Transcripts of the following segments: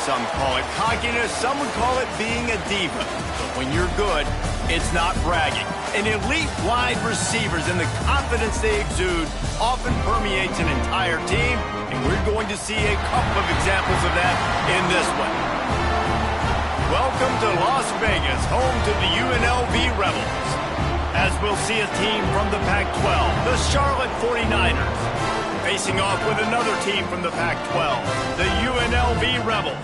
some call it cockiness, some would call it being a diva. But when you're good, it's not bragging. An elite wide receivers and the confidence they exude often permeates an entire team, and we're going to see a couple of examples of that in this one. Welcome to Las Vegas, home to the UNLV Rebels. As we'll see a team from the Pac-12, the Charlotte 49ers, facing off with another team from the Pac-12, the UNLV Rebels.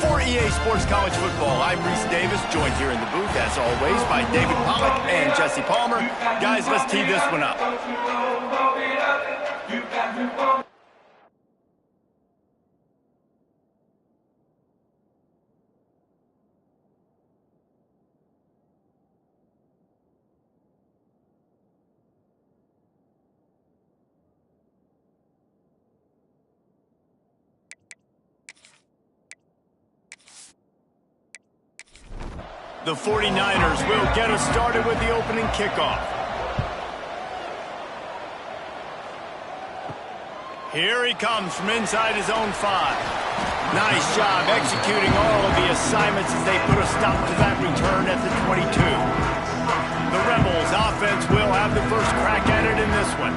For EA Sports College Football, I'm Reese Davis, joined here in the booth, as always, by David Pollack and Jesse Palmer. Guys, let's tee this one up. The 49ers will get us started with the opening kickoff. Here he comes from inside his own 5. Nice job executing all of the assignments as they put a stop to that return at the 22. The Rebels offense will have the first crack at it in this one.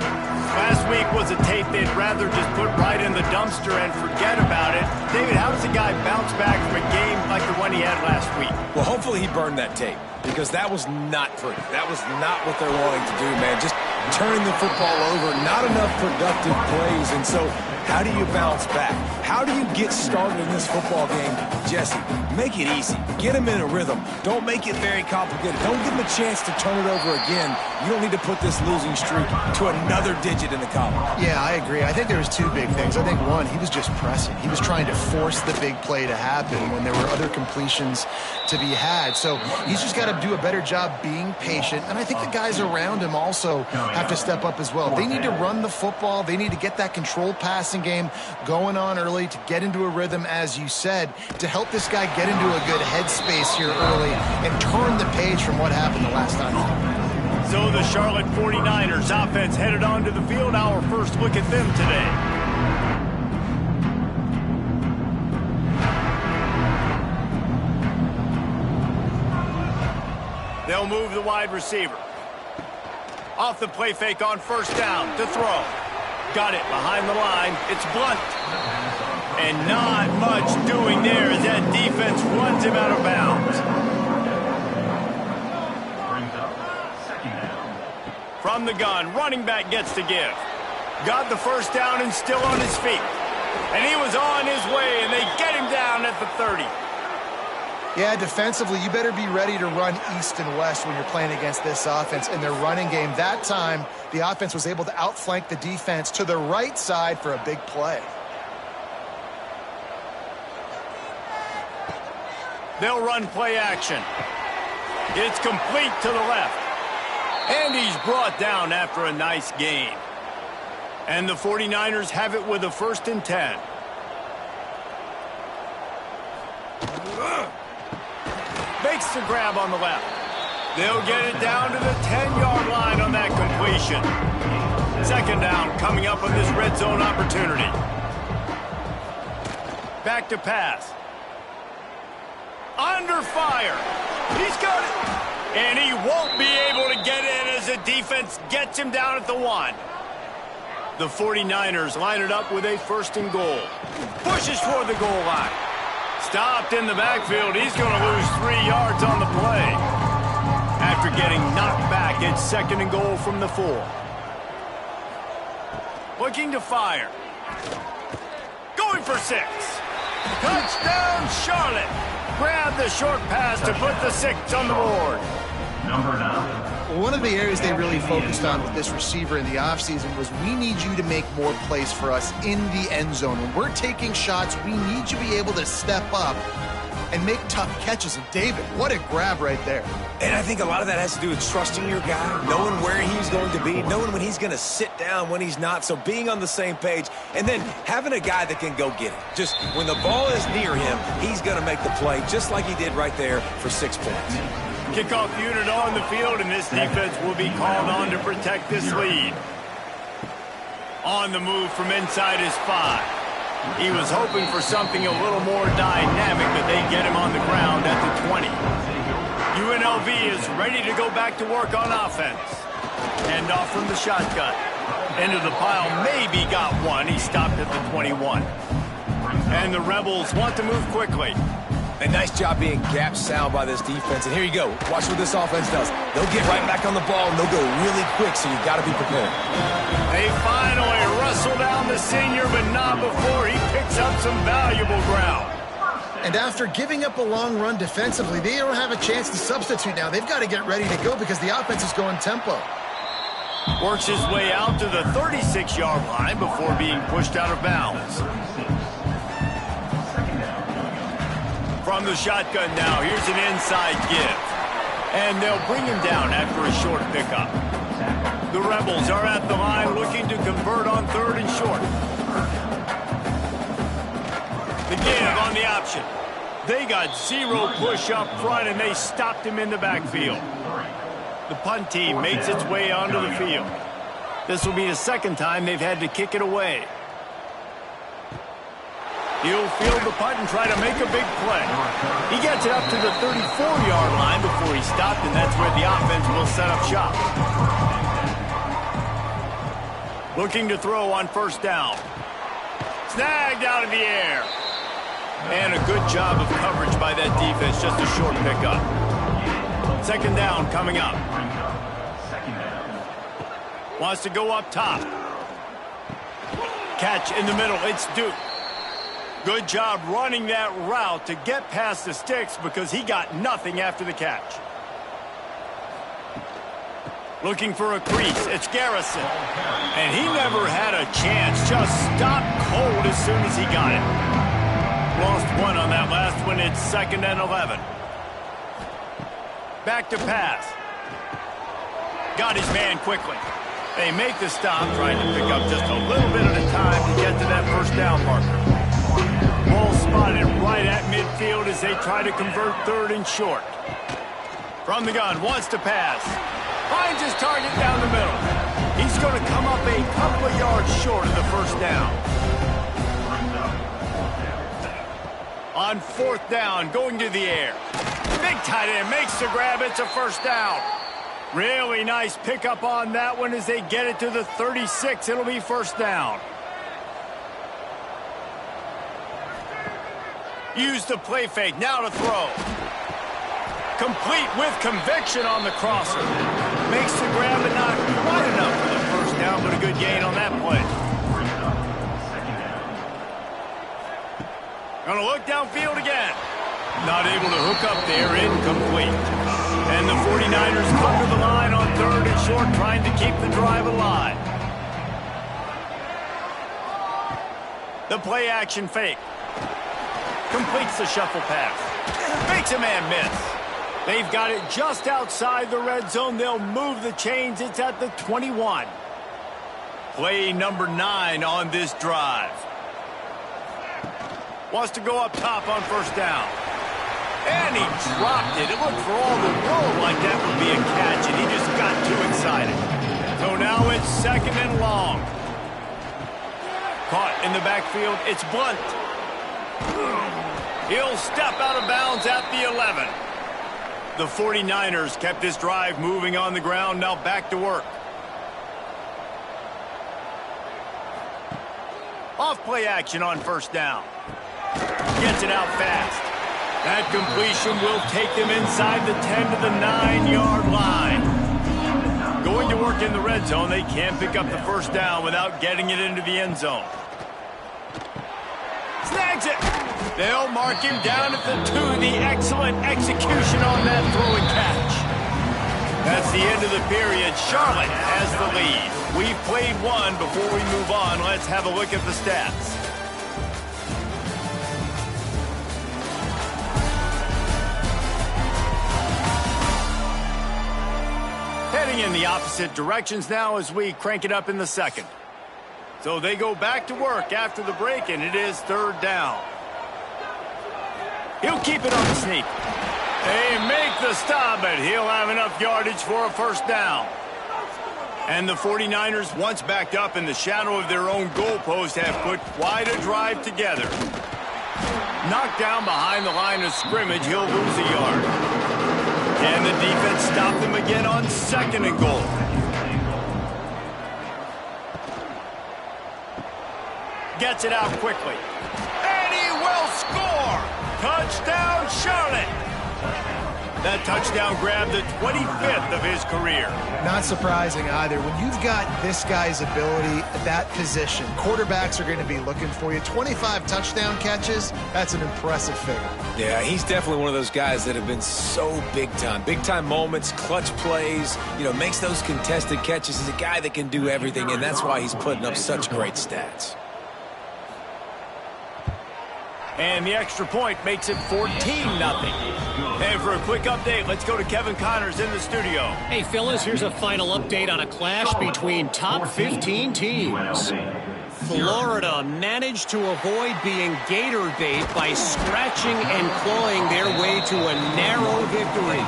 Last week was a tape they'd rather just put right in the dumpster and forget about it. David, how does a guy bounce back from a game like the one he had last week? Well, hopefully he burned that tape, because that was not pretty. That was not what they're wanting to do, man. Just turning the football over, not enough productive plays. And so how do you bounce back? How do you get started in this football game? Jesse, make it easy. Get him in a rhythm. Don't make it very complicated. Don't give him a chance to turn it over again. You don't need to put this losing streak to another digit in the column. Yeah, I agree. I think there was two big things. I think, one, he was just pressing. He was trying to force the big play to happen when there were other completions to be had. So he's just got to do a better job being patient. And I think the guys around him also have to step up as well. They need to run the football. They need to get that controlled passing game going on early to get into a rhythm, as you said, to help this guy get into a good headspace here early and turn the page from what happened the last time. So the Charlotte 49ers offense headed onto the field. Our first look at them today. They'll move the wide receiver. Off the play fake on first down to throw. Got it behind the line. It's Blunt. And not much doing there as that defense runs him out of bounds. From the gun, running back gets to give. Got the first down and still on his feet. And he was on his way, and they get him down at the 30. Yeah, defensively, you better be ready to run east and west when you're playing against this offense in their running game. That time, the offense was able to outflank the defense to the right side for a big play. They'll run play action. It's complete to the left. And he's brought down after a nice gain. And the 49ers have it with a 1st and 10. Makes the grab on the left. They'll get it down to the 10-yard line on that completion. 2nd down coming up on this red zone opportunity. Back to pass. Under fire. He's got it. And he won't be able to get in as the defense gets him down at the 1. The 49ers line it up with a 1st and goal. Pushes toward the goal line. Stopped in the backfield. He's going to lose 3 yards on the play. After getting knocked back, it's 2nd and goal from the 4. Looking to fire. Going for 6. Touchdown, Charlotte. Grab the short pass to put the 6 on the board. Number 9. Well, one of the areas they really focused on with this receiver in the offseason was, we need you to make more plays for us in the end zone. When we're taking shots, we need you to be able to step up and make tough catches. And David, what a grab right there. And I think a lot of that has to do with trusting your guy, knowing where he's going to be, knowing when he's going to sit down, when he's not. So being on the same page, and then having a guy that can go get it. Just when the ball is near him, he's going to make the play, just like he did right there for 6 points. Kickoff unit on the field, and this defense will be called on to protect this lead. On the move from inside his 5. He was hoping for something a little more dynamic, but they get him on the ground at the 20. UNLV is ready to go back to work on offense. Hand off from the shotgun. Into the pile, maybe got one. He stopped at the 21. And the Rebels want to move quickly. A nice job being gap sound by this defense. And here you go. Watch what this offense does. They'll get right back on the ball, and they'll go really quick, so you've got to be prepared. They finally wrestle down the senior, but not before he picks up some valuable ground. And after giving up a long run defensively, they don't have a chance to substitute now. They've got to get ready to go because the offense is going tempo. Works his way out to the 36-yard line before being pushed out of bounds. From the shotgun now, here's an inside give. And they'll bring him down after a short pickup. The Rebels are at the line looking to convert on 3rd and short. The give on the option. They got 0 push up front, and they stopped him in the backfield. The punt team makes its way onto the field. This will be the 2nd time they've had to kick it away. He'll field the punt and try to make a big play. He gets it up to the 34-yard line before he stopped, and that's where the offense will set up shop. Looking to throw on 1st down. Snagged out of the air. And a good job of coverage by that defense, just a short pickup. 2nd down coming up. Wants to go up top. Catch in the middle, it's Duke. Good job running that route to get past the sticks because he got nothing after the catch. Looking for a crease, it's Garrison. And he never had a chance, just stopped cold as soon as he got it. Lost one on that last one, it's 2nd and 11. Back to pass. Got his man quickly. They make the stop, trying to pick up just a little bit at a time to get to that 1st down marker. Ball spotted right at midfield as they try to convert 3rd and short. From the gun, wants to pass. Finds his target down the middle. He's going to come up a couple of yards short of the 1st down. On 4th down, going to the air. Big tight end makes the grab. It's a 1st down. Really nice pickup on that one as they get it to the 36. It'll be 1st down. Use the play fake, now to throw. Complete with conviction on the crosser. Makes the grab, but not quite enough for the 1st down, but a good gain on that play. Gonna look downfield again. Not able to hook up there, incomplete. And the 49ers come to the line on 3rd and short, trying to keep the drive alive. The play action fake. Completes the shuffle pass. Makes a man miss. They've got it just outside the red zone. They'll move the chains. It's at the 21. Play number 9 on this drive. Wants to go up top on 1st down. And he dropped it. It looked for all the world like that would be a catch, and he just got too excited. So now it's 2nd and long. Caught in the backfield. It's Blunt. He'll step out of bounds at the 11. The 49ers kept this drive moving on the ground. Now back to work. Off play action on 1st down. Gets it out fast. That completion will take them inside the 10 to the 9-yard line. Going to work in the red zone. They can't pick up the 1st down without getting it into the end zone. Snags it. They'll mark him down at the 2. The excellent execution on that throw and catch. That's the end of the period. Charlotte has the lead. We've played one. Before we move on, let's have a look at the stats. Heading in the opposite directions now as we crank it up in the 2nd. So they go back to work after the break, and it is 3rd down. He'll keep it on the sneak. They make the stop, but he'll have enough yardage for a 1st down. And the 49ers, once backed up in the shadow of their own goalpost, have put quite a drive together. Knocked down behind the line of scrimmage, he'll lose a yard. And the defense stopped them again on 2nd and goal. Gets it out quickly. And he will score! Touchdown, Charlotte! That touchdown grabbed the 25th of his career. Not surprising either. When you've got this guy's ability at that position, quarterbacks are going to be looking for you. 25 touchdown catches, that's an impressive figure. Yeah, he's definitely one of those guys that have been so big time. Big time moments, clutch plays, makes those contested catches. He's a guy that can do everything, and that's why he's putting up such great stats. And the extra point makes it 14-0. And for a quick update, let's go to Kevin Connors in the studio. Hey, fellas, here's a final update on a clash between top 15 teams. Florida managed to avoid being Gator bait by scratching and clawing their way to a narrow victory.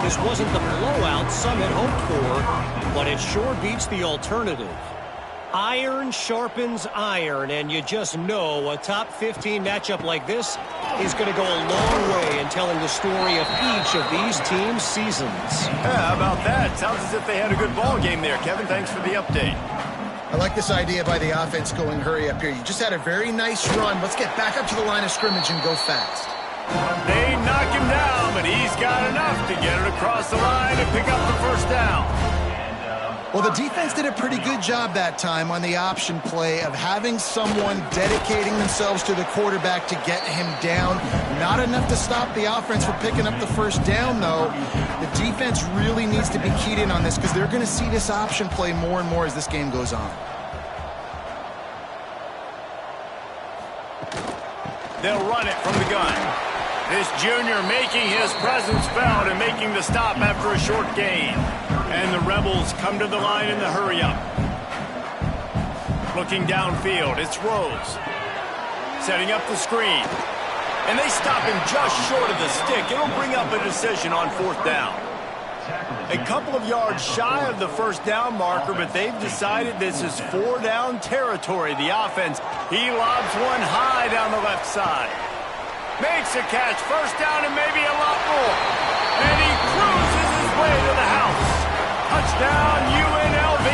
This wasn't the blowout some had hoped for, but it sure beats the alternative. Iron sharpens iron, and you just know a top 15 matchup like this is going to go a long way in telling the story of each of these teams' seasons. Yeah, how about that? Sounds as if they had a good ball game there. Kevin, thanks for the update. I like this idea by the offense going hurry up here. You just had a very nice run. Let's get back up to the line of scrimmage and go fast. They knock him down, but he's got enough to get it across the line and pick up the first down. Well, the defense did a pretty good job that time on the option play of having someone dedicating themselves to the quarterback to get him down. Not enough to stop the offense from picking up the first down, though. The defense really needs to be keyed in on this because they're going to see this option play more and more as this game goes on. They'll run it from the gun. This junior making his presence felt and making the stop after a short gain. And the Rebels come to the line in the hurry-up. Looking downfield, it's Rose. Setting up the screen. And they stop him just short of the stick. It'll bring up a decision on 4th down. A couple of yards shy of the first down marker, but they've decided this is 4-down territory. The offense, he lobs one high down the left side. Makes a catch, first down and maybe a lot more. And he cruises his way to the house. Touchdown, UNLV.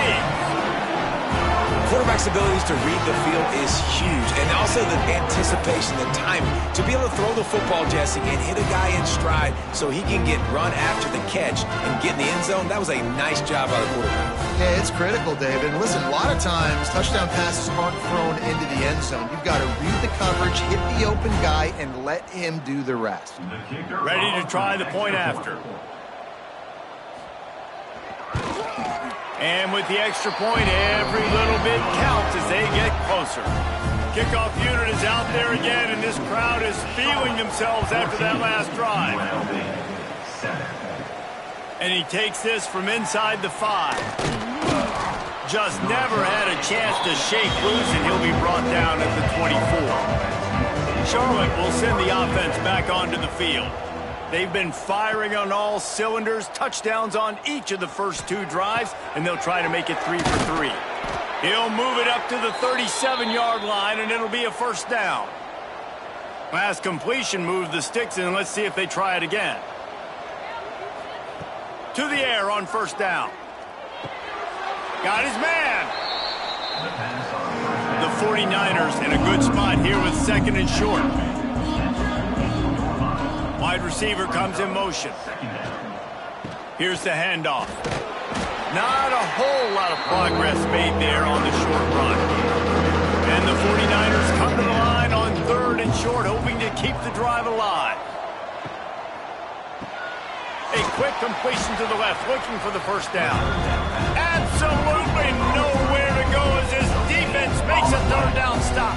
Quarterback's abilities to read the field is huge, and also the anticipation, the timing. To be able to throw the football, Jesse, and hit a guy in stride so he can get run after the catch and get in the end zone, that was a nice job by the quarterback. Yeah, it's critical, David. And listen, a lot of times, touchdown passes aren't thrown into the end zone. You've got to read the coverage, hit the open guy, and let him do the rest. Ready to try the point after. And with the extra point, every little bit counts as they get closer. Kickoff unit is out there again, and this crowd is feeling themselves after that last drive. And he takes this from inside the 5. Just never had a chance to shake loose, and he'll be brought down at the 24. Charlotte will send the offense back onto the field. They've been firing on all cylinders, touchdowns on each of the first 2 drives, and they'll try to make it 3 for 3. He'll move it up to the 37-yard line, and it'll be a first down. Last completion moved the sticks, and let's see if they try it again. To the air on first down. Got his man. The 49ers in a good spot here with 2nd and short. Wide receiver comes in motion. Here's the handoff. Not a whole lot of progress made there on the short run. And the 49ers come to the line on 3rd and short, hoping to keep the drive alive. A quick completion to the left, looking for the first down. Absolutely nowhere to go as his defense makes a 3rd down stop.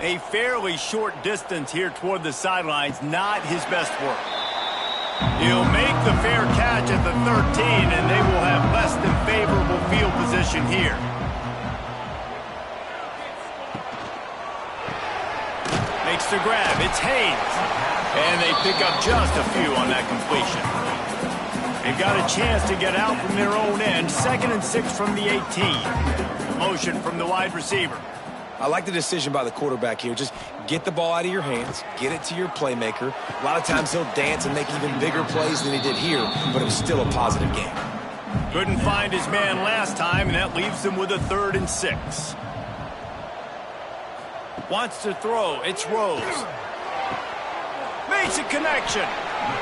A fairly short distance here toward the sidelines, not his best work. He'll make the fair catch at the 13, and they will have less than favorable field position here. Makes the grab, it's Haynes. And they pick up just a few on that completion. They've got a chance to get out from their own end. 2nd and 6 from the 18. Motion from the wide receiver. I like the decision by the quarterback here. Just get the ball out of your hands, get it to your playmaker. A lot of times he'll dance and make even bigger plays than he did here, but it was still a positive game. Couldn't find his man last time, and that leaves them with a 3rd and 6. Wants to throw. It's Rose. Makes a connection.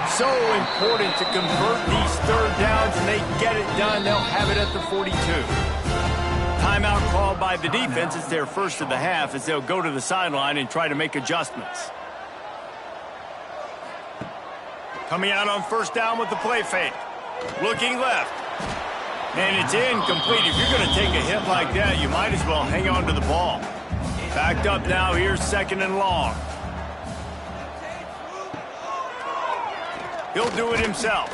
So important to convert these 3rd downs, and they get it done. They'll have it at the 42. Timeout called by the defense. It's their first of the half as they'll go to the sideline and try to make adjustments. Coming out on 1st down with the play fake. Looking left. And it's incomplete. If you're going to take a hit like that, you might as well hang on to the ball. Backed up now. Here's 2nd and long. He'll do it himself.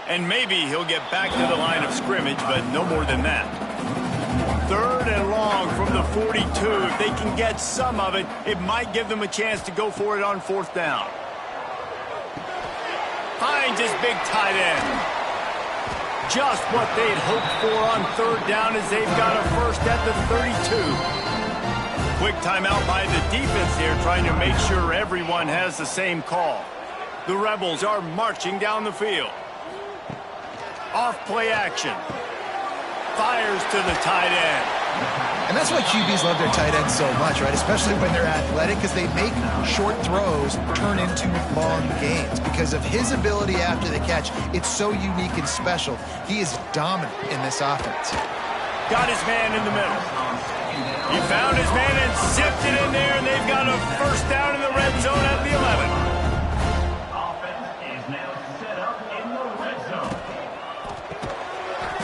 And maybe he'll get back to the line of scrimmage, but no more than that. 3rd and long from the 42. If they can get some of it, it might give them a chance to go for it on 4th down. Finds his big tight end. Just what they'd hoped for on 3rd down as they've got a first at the 32. Quick timeout by the defense here, trying to make sure everyone has the same call. The Rebels are marching down the field. Off play action. Fires to the tight end. And that's why QBs love their tight ends so much, right? Especially when they're athletic, because they make short throws turn into long gains. Because of his ability after the catch, it's so unique and special. He is dominant in this offense. Got his man in the middle. He found his man and zipped it in there, and they've got a first down in the red zone at the 11.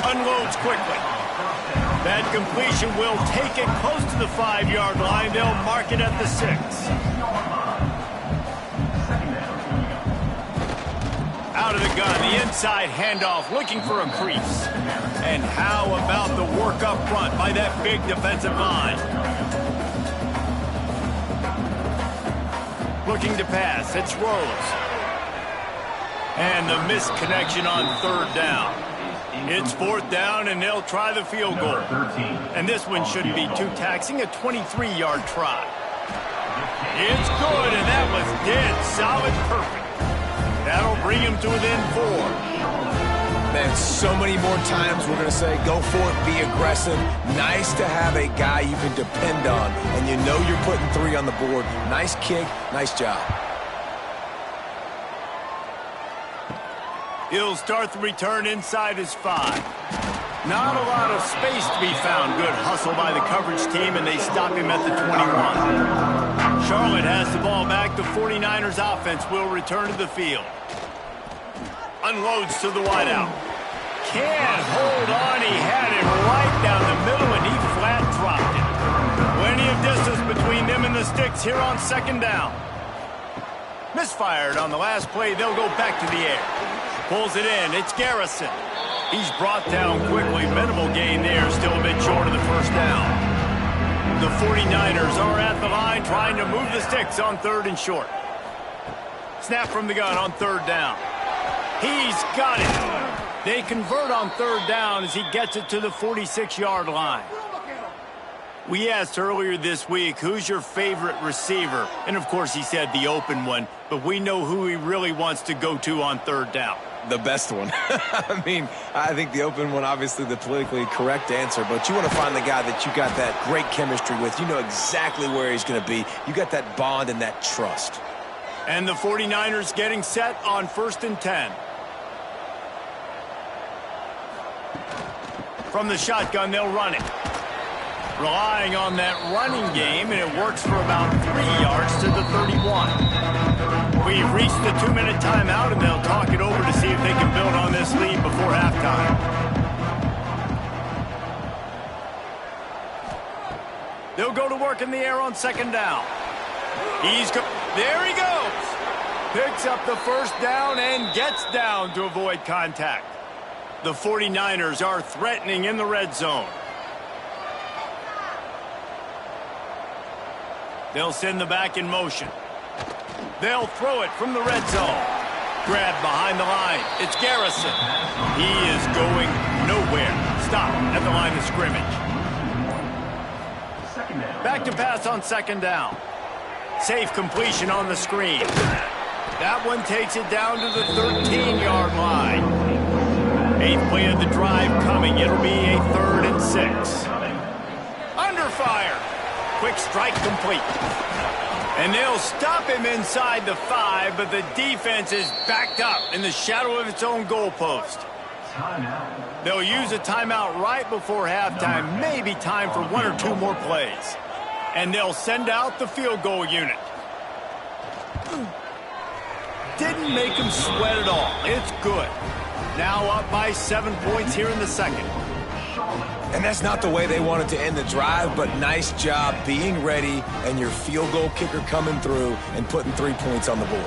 Unloads quickly. That completion will take it close to the 5-yard line. They'll mark it at the 6. Out of the gun, the inside handoff, looking for a crease. And how about the work up front by that big defensive line? Looking to pass, it's Rose. And the misconnection on 3rd down. It's 4th down, and they'll try the field goal. And this one shouldn't be too taxing, a 23-yard try. It's good, and that was dead solid perfect. That'll bring him to within 4. Man, so many more times we're going to say, go for it, be aggressive. Nice to have a guy you can depend on, and you know you're putting 3 on the board. Nice kick, nice job. He'll start the return inside his 5. Not a lot of space to be found. Good hustle by the coverage team, and they stop him at the 21. Charlotte has the ball back. The 49ers offense will return to the field. Unloads to the wideout. Can't hold on. He had it right down the middle, and he flat dropped it. Plenty of distance between them and the sticks here on 2nd down. Misfired on the last play. They'll go back to the air. Pulls it in. It's Garrison. He's brought down quickly. Minimal gain there. Still a bit short of the first down. The 49ers are at the line trying to move the sticks on 3rd and short. Snap from the gun on 3rd down. He's got it. They convert on 3rd down as he gets it to the 46-yard line. We asked earlier this week, who's your favorite receiver? And, of course, he said the open one. But we know who he really wants to go to on 3rd down. The best one. I mean, I think the open one, obviously the politically correct answer, but you want to find the guy that you got that great chemistry with. You know exactly where he's going to be. You got that bond and that trust. And the 49ers getting set on 1st and 10. From the shotgun, they'll run it. Relying on that running game, and it works for about 3 yards to the 31. We've reached the 2-minute timeout, and they'll talk it over to see if they can build on this lead before halftime. They'll go to work in the air on 2nd down. There he goes. Picks up the first down and gets down to avoid contact. The 49ers are threatening in the red zone. They'll send the back in motion. They'll throw it from the red zone. Grab behind the line. It's Garrison. He is going nowhere. Stop at the line of scrimmage. Back to pass on second down. Safe completion on the screen. That one takes it down to the 13-yard line. 8th play of the drive coming. It'll be a 3rd and 6. Under fire. Quick strike complete. And they'll stop him inside the 5, but the defense is backed up in the shadow of its own goalpost. They'll use a timeout right before halftime, maybe time for 1 or 2 more plays. And they'll send out the field goal unit. Didn't make him sweat at all. It's good. Now up by 7 points here in the second. And that's not the way they wanted to end the drive, but nice job being ready and your field goal kicker coming through and putting 3 points on the board.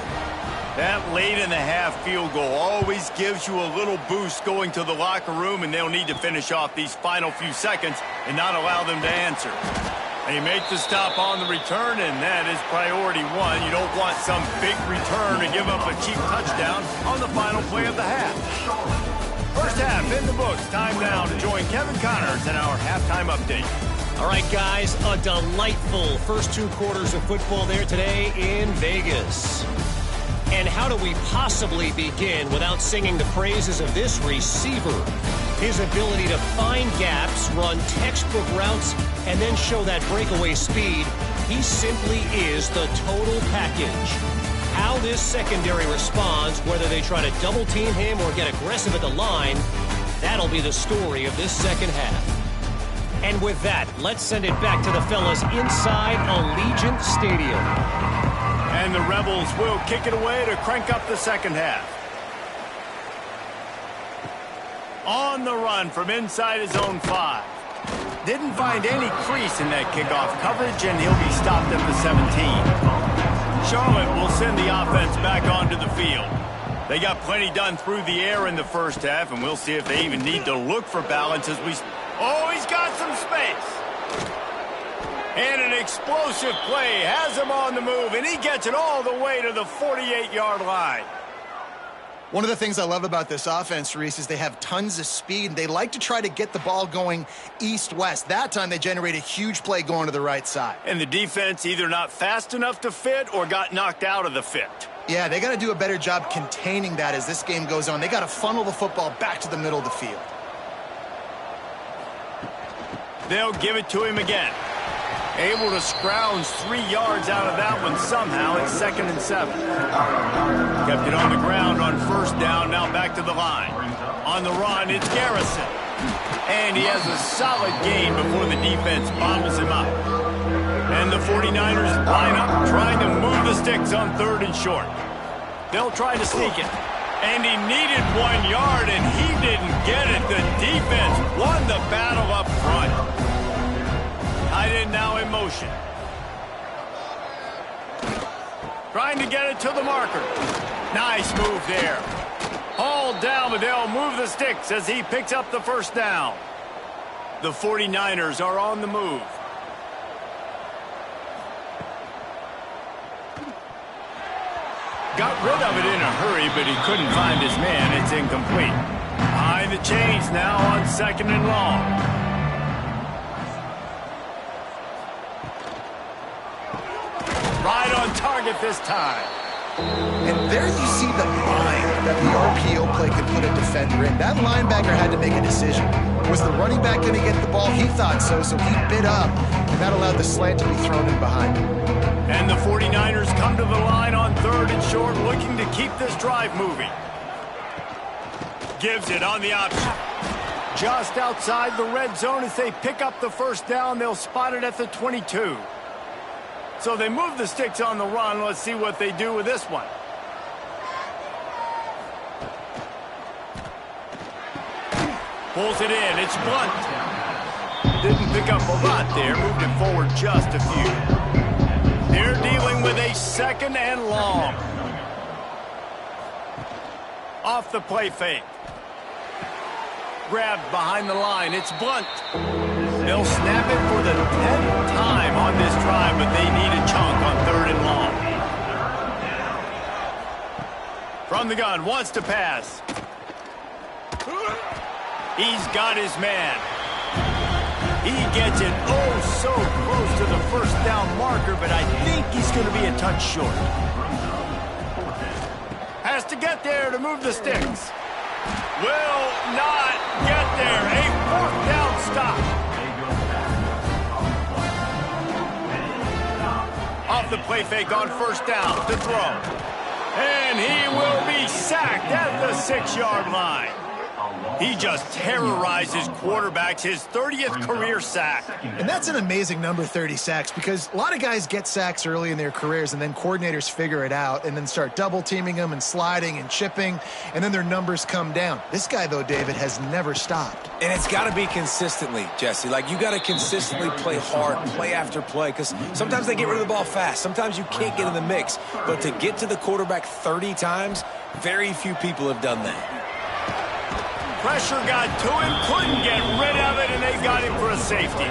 That late in the half field goal always gives you a little boost going to the locker room, and they'll need to finish off these final few seconds and not allow them to answer. They make the stop on the return, and that is priority 1. You don't want some big return to give up a cheap touchdown on the final play of the half. First half in the books. Time now to join Kevin Connors in our halftime update. All right, guys, a delightful first 2 quarters of football there today in Vegas. And how do we possibly begin without singing the praises of this receiver? His ability to find gaps, run textbook routes, and then show that breakaway speed. He simply is the total package. How this secondary responds, whether they try to double-team him or get aggressive at the line, that'll be the story of this second half. And with that, let's send it back to the fellas inside Allegiant Stadium. And the Rebels will kick it away to crank up the second half. On the run from inside his own 5. Didn't find any crease in that kickoff coverage, and he'll be stopped at the 17. Charlotte will send the offense back onto the field. They got plenty done through the air in the first half, and we'll see if they even need to look for balance as we... Oh, he's got some space. And an explosive play has him on the move, and he gets it all the way to the 48-yard line. One of the things I love about this offense, Reese, is they have tons of speed. They like to try to get the ball going east-west. That time they generate a huge play going to the right side. And the defense either not fast enough to fit or got knocked out of the fit. Yeah, they got to do a better job containing that as this game goes on. They got to funnel the football back to the middle of the field. They'll give it to him again. Able to scrounge 3 yards out of that one somehow. It's 2nd and 7. Kept it on the ground on first down. Now back to the line. On the run, it's Garrison. And he has a solid gain before the defense bottles him up. And the 49ers line up trying to move the sticks on 3rd and short. They'll try to sneak it. And he needed 1 yard, and he didn't get it. The defense won the battle up front. Tight end now in motion. Trying to get it to the marker. Nice move there. Hauled down, but they'll move the sticks as he picks up the first down. The 49ers are on the move. Got rid of it in a hurry, but he couldn't find his man. It's incomplete. Behind the chains now on 2nd and long. Right on target this time. And there you see the mind that the RPO play could put a defender in. That linebacker had to make a decision. Was the running back going to get the ball? He thought so, so he bit up, and that allowed the slant to be thrown in behind him. And the 49ers come to the line on 3rd and short, looking to keep this drive moving. Gives it on the option. Just outside the red zone as they pick up the first down. They'll spot it at the 22. So they move the sticks on the run. Let's see what they do with this one. Pulls it in. It's Blunt. Didn't pick up a lot there. Moved it forward just a few. They're dealing with a 2nd and long. Off the play fake. Grabbed behind the line. It's Blunt. They'll snap it for the 10th time on this drive, but they need a chunk on 3rd and long. From the gun, wants to pass. He's got his man. He gets it oh so close to the first down marker, but I think he's going to be a touch short. Has to get there to move the sticks. Will not get there. A fourth down stop. Off the play fake on first down to throw. And he will be sacked at the 6-yard line. He just terrorizes quarterbacks, his 30th career sack. And that's an amazing number, 30 sacks, because a lot of guys get sacks early in their careers, and then coordinators figure it out and then start double-teaming them and sliding and chipping, and then their numbers come down. This guy, though, David, has never stopped. And it's got to be consistently, Jesse. Like, you got to consistently play hard, play after play, because sometimes they get rid of the ball fast. Sometimes you can't get in the mix. But to get to the quarterback 30 times, very few people have done that. Pressure got to him, couldn't get rid of it, and they got him for a safety.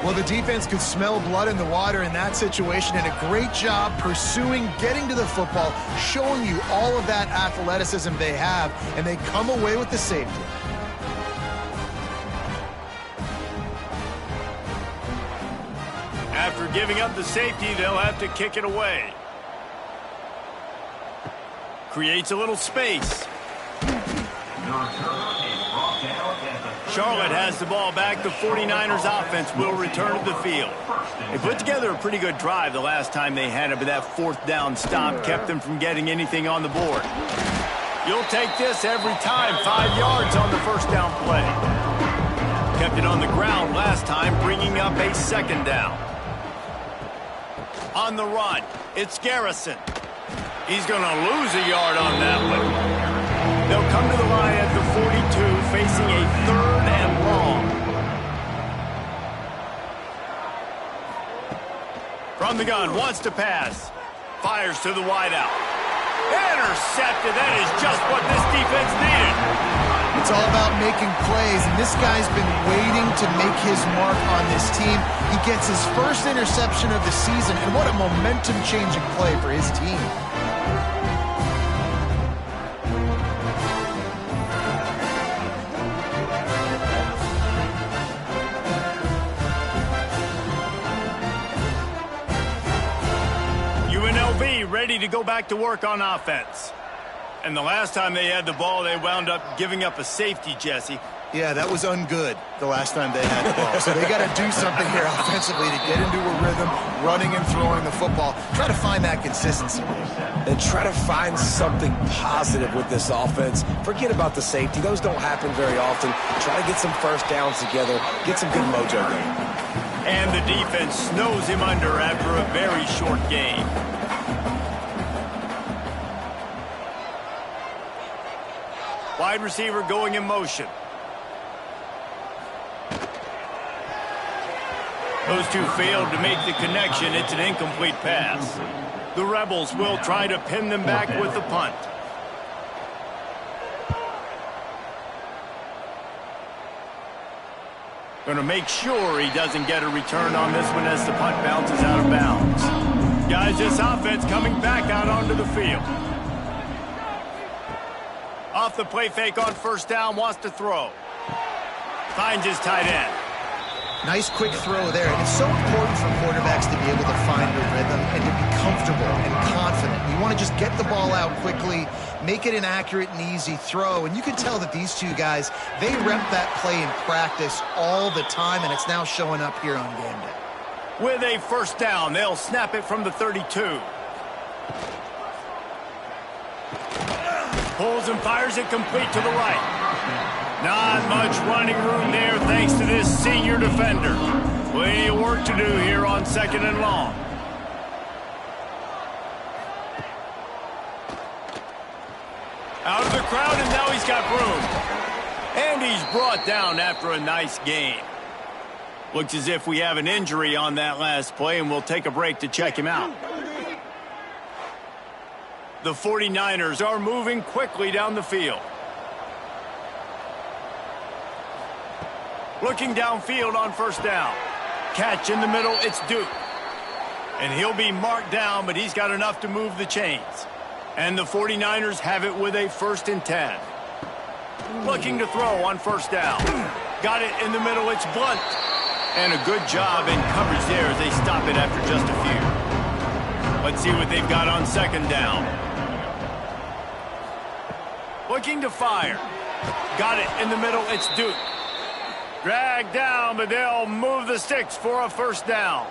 Well, the defense could smell blood in the water in that situation, and a great job pursuing, getting to the football, showing you all of that athleticism they have, and they come away with the safety. After giving up the safety, they'll have to kick it away. Creates a little space. Charlotte has the ball back. The 49ers offense will return to the field. They put together a pretty good drive the last time they had it, but that fourth down stop kept them from getting anything on the board. You'll take this every time. 5 yards on the first down play. Kept it on the ground last time, bringing up a second down. On the run, it's Garrison. He's going to lose a yard on that one. They'll come to the line at the 42, facing a 3rd and long. From the gun, wants to pass. Fires to the wideout. Intercepted. That is just what this defense needed. It's all about making plays, and this guy's been waiting to make his mark on this team. He gets his first interception of the season, and what a momentum-changing play for his team. Ready to go back to work on offense. And the last time they had the ball, they wound up giving up a safety, Jesse. Yeah, that was ungood the last time they had the ball. So they got to do something here offensively to get into a rhythm, running and throwing the football. Try to find that consistency. And try to find something positive with this offense. Forget about the safety. Those don't happen very often. Try to get some first downs together. Get some good mojo going. And the defense snows him under after a very short game. Wide receiver going in motion. Those two failed to make the connection. It's an incomplete pass. The Rebels will try to pin them back with the punt. Going to make sure he doesn't get a return on this one as the punt bounces out of bounds. Guys, this offense coming back out onto the field. Off the play fake on first down, wants to throw. Finds his tight end. Nice quick throw there. And it's so important for quarterbacks to be able to find a rhythm and to be comfortable and confident. You want to just get the ball out quickly, make it an accurate and easy throw. And you can tell that these two guys, they rep that play in practice all the time, and it's now showing up here on game day. With a first down, they'll snap it from the 32. Pulls and fires it complete to the right. Not much running room there thanks to this senior defender. Plenty of work to do here on 2nd and long. Out of the crowd, and now he's got room. And he's brought down after a nice gain. Looks as if we have an injury on that last play, and we'll take a break to check him out. The 49ers are moving quickly down the field. Looking downfield on first down. Catch in the middle, it's Duke. And he'll be marked down, but he's got enough to move the chains. And the 49ers have it with a 1st and 10. Looking to throw on 1st down. Got it in the middle. It's Blunt. And a good job in coverage there as they stop it after just a few. Let's see what they've got on 2nd down. Looking to fire. Got it in the middle. It's Duke. Dragged down, but they'll move the sticks for a 1st down.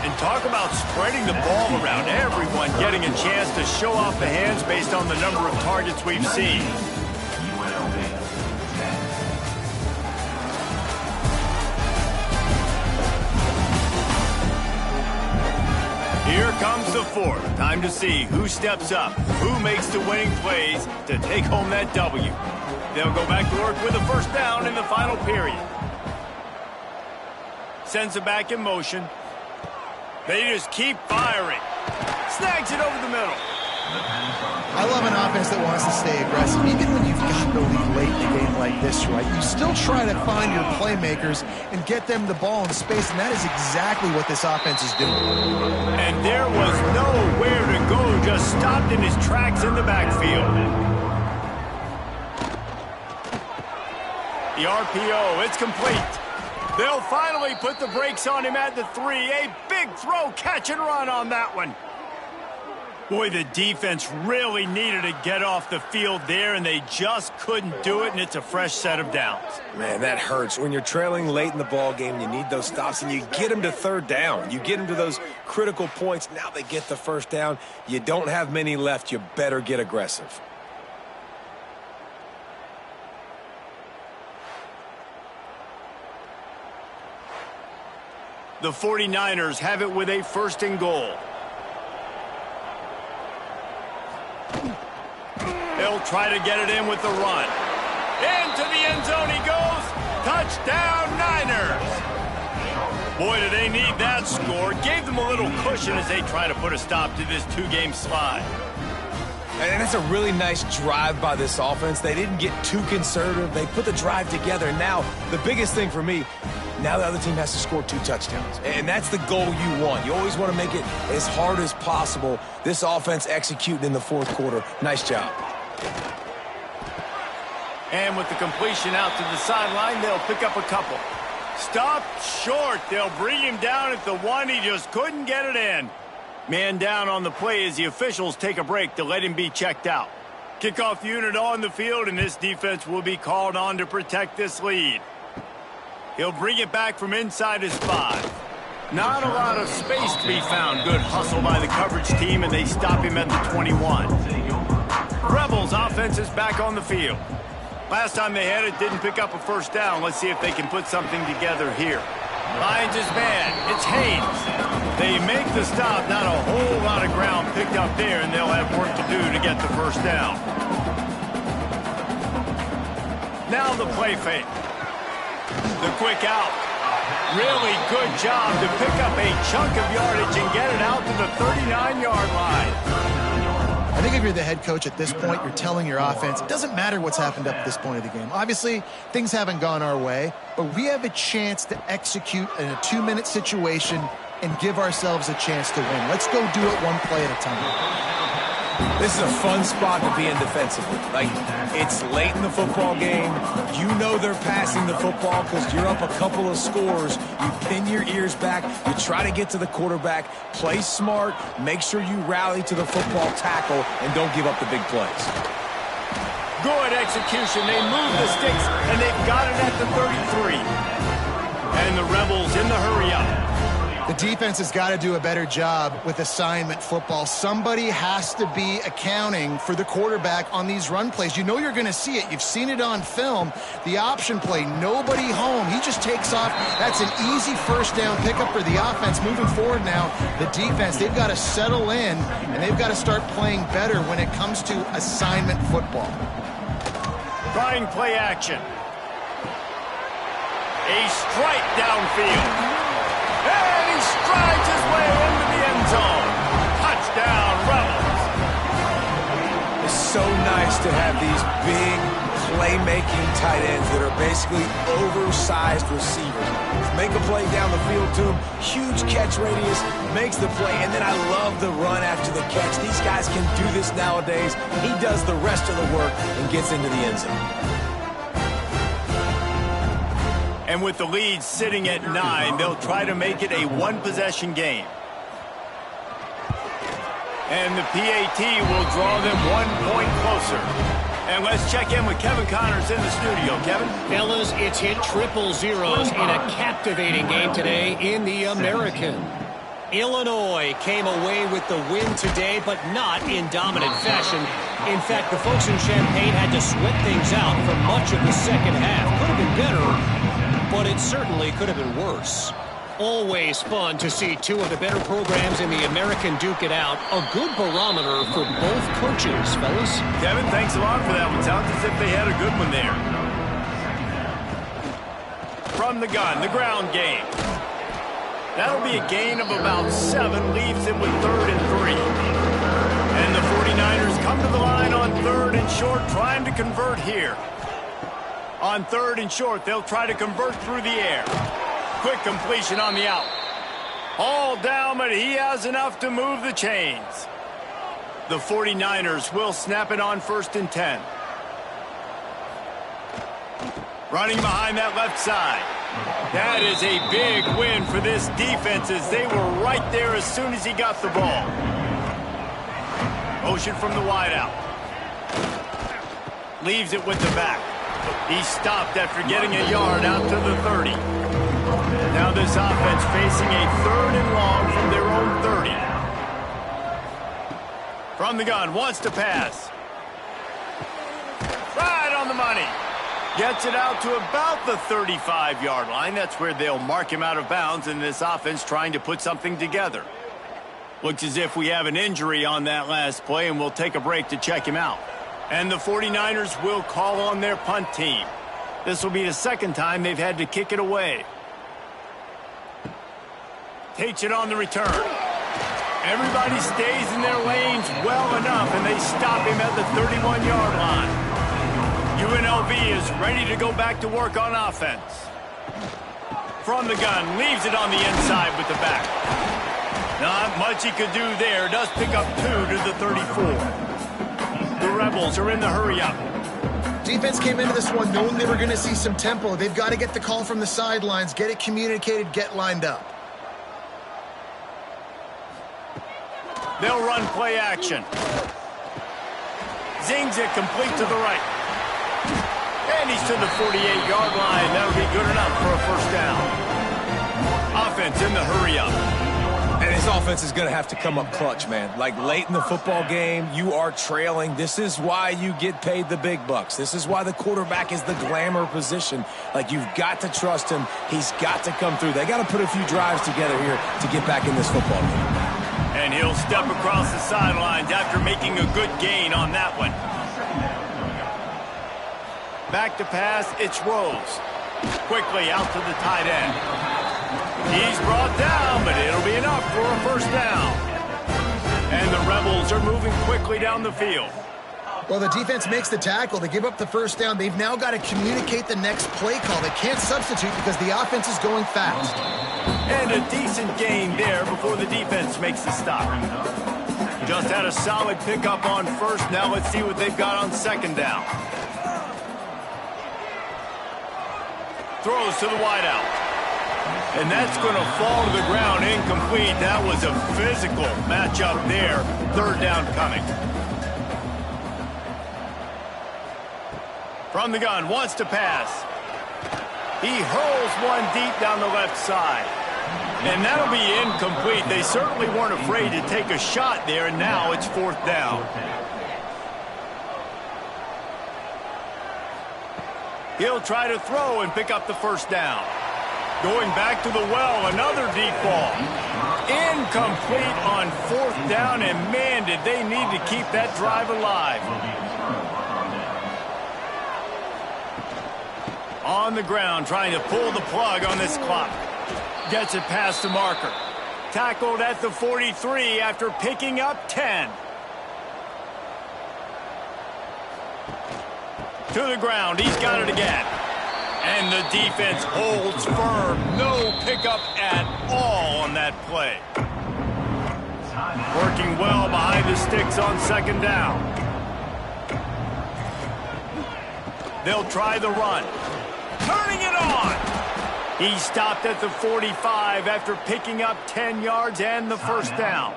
And talk about spreading the ball around. Everyone getting a chance to show off the hands based on the number of targets we've seen. Here comes the 4th. Time to see who steps up, who makes the winning plays to take home that W. They'll go back to work with a 1st down in the final period. Sends it back in motion. They just keep firing. Snags it over the middle. I love an offense that wants to stay aggressive. Even when you've got the lead late in a game like this, right, you still try to find your playmakers and get them the ball in space, and that is exactly what this offense is doing. And there was nowhere to go, just stopped in his tracks in the backfield. The RPO, it's complete. They'll finally put the brakes on him at the 3. A big throw, catch and run on that one. Boy, the defense really needed to get off the field there, and they just couldn't do it, and it's a fresh set of downs. Man, that hurts. When you're trailing late in the ball game, you need those stops, and you get them to 3rd down. You get them to those critical points. Now they get the 1st down. You don't have many left. You better get aggressive. The 49ers have it with a 1st and goal. They'll try to get it in with the run. Into the end zone he goes. Touchdown, Niners. Boy, do they need that score. Gave them a little cushion as they try to put a stop to this 2-game slide. And that's a really nice drive by this offense. They didn't get too conservative. They put the drive together. Now, the biggest thing for me, now the other team has to score 2 touchdowns. And that's the goal you want. You always want to make it as hard as possible. This offense executing in the 4th quarter. Nice job. And with the completion out to the sideline, they'll pick up a couple. Stopped short. They'll bring him down at the 1. He just couldn't get it in. Man down on the play as the officials take a break to let him be checked out. Kickoff unit on the field, and this defense will be called on to protect this lead. He'll bring it back from inside his 5. Not a lot of space to be found. Good hustle by the coverage team, and they stop him at the 21. Rebels offense is back on the field. Last time they had it, didn't pick up a 1st down. Let's see if they can put something together here. Finds his man. It's Haynes. They make the stop. Not a whole lot of ground picked up there, and they'll have work to do to get the 1st down. Now the play fake. The quick out. Really good job to pick up a chunk of yardage and get it out to the 39-yard line. I think if you're the head coach at this point, you're telling your offense, it doesn't matter what's happened up at this point of the game. Obviously, things haven't gone our way, but we have a chance to execute in a 2-minute situation and give ourselves a chance to win. Let's go do it one play at a time. This is a fun spot to be in defensively. Like, it's late in the football game. You know they're passing the football because you're up a couple of scores. You pin your ears back. You try to get to the quarterback. Play smart. Make sure you rally to the football tackle and don't give up the big plays. Good execution. They move the sticks, and they've got it at the 33. And the Rebels in the hurry-up. The defense has got to do a better job with assignment football. Somebody has to be accounting for the quarterback on these run plays. You know you're going to see it. You've seen it on film. The option play, nobody home. He just takes off. That's an easy 1st down pickup for the offense. Moving forward now, the defense, they've got to settle in, and they've got to start playing better when it comes to assignment football. Trying play action. A strike downfield. And he strides his way into the end zone. Touchdown, Rebels. It's so nice to have these big playmaking tight ends that are basically oversized receivers. Make a play down the field to him, huge catch radius, makes the play, and then I love the run after the catch. These guys can do this nowadays. He does the rest of the work and gets into the end zone. And with the lead sitting at 9, they'll try to make it a one-possession game. And the PAT will draw them 1 point closer. And let's check in with Kevin Connors in the studio. Kevin? Fellas, it's hit triple zeros in a captivating game today in the American. Illinois came away with the win today, but not in dominant fashion. In fact, the folks in Champaign had to sweat things out for much of the second half. Could have been better, but it certainly could have been worse. Always fun to see two of the better programs in the American duke it out. A good barometer for both coaches, fellas. Kevin, thanks a lot for that one. Sounds as if they had a good one there. From the gun, the ground game. That'll be a gain of about 7, leaves him with 3rd and 3. And the 49ers come to the line on 3rd and short, trying to convert here. On 3rd and short, they'll try to convert through the air. Quick completion on the out. All down, but he has enough to move the chains. The 49ers will snap it on 1st and 10. Running behind that left side. That is a big win for this defense as they were right there as soon as he got the ball. Motion from the wideout. Leaves it with the back. He stopped after getting a yard out to the 30. Now this offense facing a 3rd and long from their own 30. From the gun, wants to pass. Right on the money. Gets it out to about the 35-yard line. That's where they'll mark him out of bounds, and this offense trying to put something together. Looks as if we have an injury on that last play, and we'll take a break to check him out. And the 49ers will call on their punt team. This will be the second time they've had to kick it away. Takes it on the return. Everybody stays in their lanes well enough, and they stop him at the 31-yard line. UNLV is ready to go back to work on offense. From the gun, leaves it on the inside with the back. Not much he could do there. Does pick up 2 to the 34. The Rebels are in the hurry-up. Defense came into this one knowing they were going to see some tempo. They've got to get the call from the sidelines, get it communicated, get lined up. They'll run play action. Zings it complete to the right. And he's to the 48-yard line. That'll be good enough for a first down. Offense in the hurry-up. And his offense is going to have to come up clutch, man. Like late in the football game, you are trailing. This is why you get paid the big bucks. This is why the quarterback is the glamour position. Like, you've got to trust him. He's got to come through. They got to put a few drives together here to get back in this football game. And he'll step across the sidelines after making a good gain on that one. Back to pass, it's Rose. Quickly out to the tight end. He's brought down, but it'll be enough for a first down. And the Rebels are moving quickly down the field. Well, the defense makes the tackle. They give up the first down. They've now got to communicate the next play call. They can't substitute because the offense is going fast. And a decent gain there before the defense makes the stop. Just had a solid pickup on first. Now let's see what they've got on second down. Throws to the wideout. And that's going to fall to the ground incomplete. That was a physical matchup there. Third down coming. From the gun, wants to pass. He hurls one deep down the left side. And that'll be incomplete. They certainly weren't afraid to take a shot there, and now it's fourth down. He'll try to throw and pick up the first down. Going back to the well, another deep ball. Incomplete on fourth down, and man, did they need to keep that drive alive. On the ground, trying to pull the plug on this clock. Gets it past the marker. Tackled at the 43 after picking up 10. To the ground. He's got it again. And the defense holds firm. No pickup at all on that play. Working well behind the sticks on second down. They'll try the run. Turning it on. He stopped at the 45 after picking up 10 yards and the first down.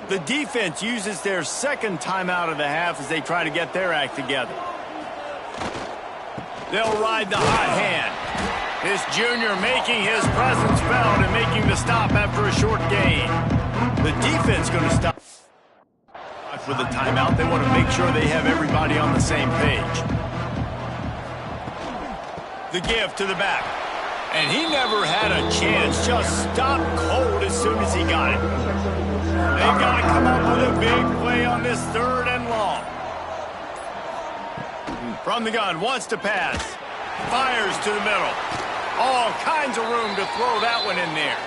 The defense uses their second timeout of the half as they try to get their act together. They'll ride the hot hand. This junior making his presence felt and making the stop after a short gain. The defense going to stop with the timeout. They want to make sure they have everybody on the same page. The give to the back. And he never had a chance. Just stopped cold as soon as he got it. They've got to come up with a big play on this third and long. From the gun, wants to pass. Fires to the middle. All kinds of room to throw that one in there.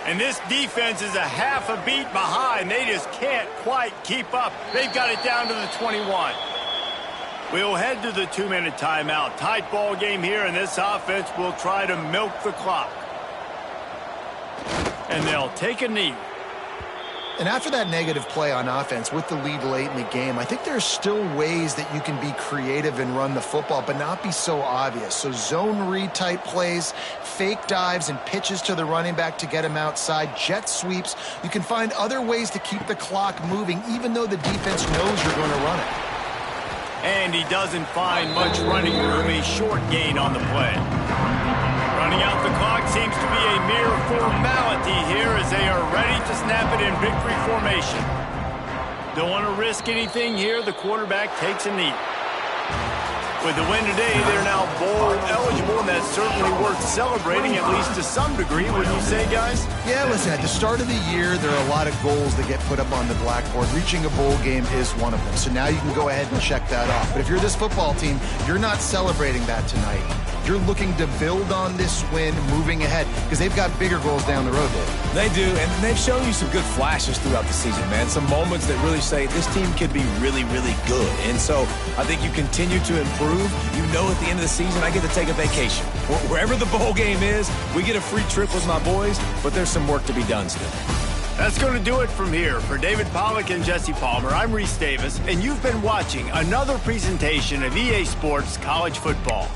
And this defense is a half a beat behind. They just can't quite keep up. They've got it down to the 21. We'll head to the 2-minute timeout. Tight ball game here, and this offense will try to milk the clock. And they'll take a knee. And after that negative play on offense with the lead late in the game, I think there's still ways that you can be creative and run the football, but not be so obvious. So zone read type plays, fake dives and pitches to the running back to get him outside, jet sweeps. You can find other ways to keep the clock moving, even though the defense knows you're going to run it. And he doesn't find much running room, a short gain on the play. Running out the clock seems to be a mere formality here as they are ready to snap it in victory formation. Don't want to risk anything here. The quarterback takes a knee. With the win today, they're now bowl eligible, and that's certainly worth celebrating, at least to some degree, wouldn't you say, guys? Yeah, listen, at the start of the year, there are a lot of goals that get put up on the blackboard. Reaching a bowl game is one of them. So now you can go ahead and check that off. But if you're this football team, you're not celebrating that tonight. You're looking to build on this win moving ahead because they've got bigger goals down the road, Dave. They do, and they've shown you some good flashes throughout the season, man. Some moments that really say this team could be really, really good. And so I think you continue to improve. You know at the end of the season, I get to take a vacation. Wherever the bowl game is, we get a free trip with my boys, but there's some work to be done still. That's going to do it from here. For David Pollack and Jesse Palmer, I'm Reese Davis, and you've been watching another presentation of EA Sports College Football.